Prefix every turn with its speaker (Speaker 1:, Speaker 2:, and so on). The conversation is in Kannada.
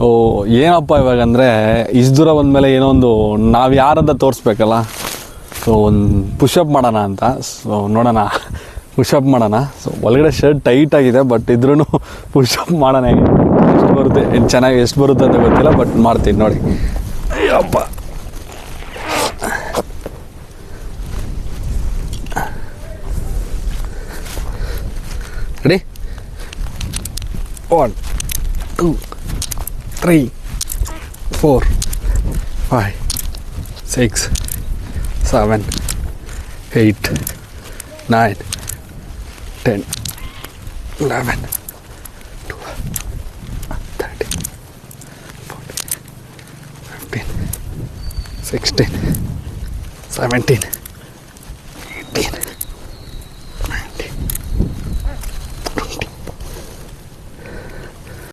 Speaker 1: ಓ ಏನಪ್ಪ ಇವಾಗಂದರೆ ಇಷ್ಟು ದೂರ ಬಂದಮೇಲೆ ಏನೋ ಒಂದು ನಾವು ಯಾರಂತ ತೋರಿಸ್ಬೇಕಲ್ಲ. ಸೊ ಒಂದು ಪುಷಪ್ ಮಾಡೋಣ ಅಂತ. ಸೊ ನೋಡೋಣ, ಪುಷಪ್ ಮಾಡೋಣ. ಸೊ ಒಳಗಡೆ ಶರ್ಟ್ ಟೈಟ್ ಆಗಿದೆ, ಬಟ್ ಇದ್ರೂ ಪುಷಪ್ ಮಾಡೋಣ. ಎಷ್ಟು ಬರುತ್ತೆ, ಚೆನ್ನಾಗಿ ಎಷ್ಟು ಬರುತ್ತೆ ಅಂತ ಗೊತ್ತಿಲ್ಲ, ಬಟ್ ಮಾಡ್ತೀನಿ ನೋಡಿ. ಅಯ್ಯಪ್ಪ, ರೆಡಿ? 1 2 3 4 5 6 7 8 9 10 11 12 13 14 15 16 17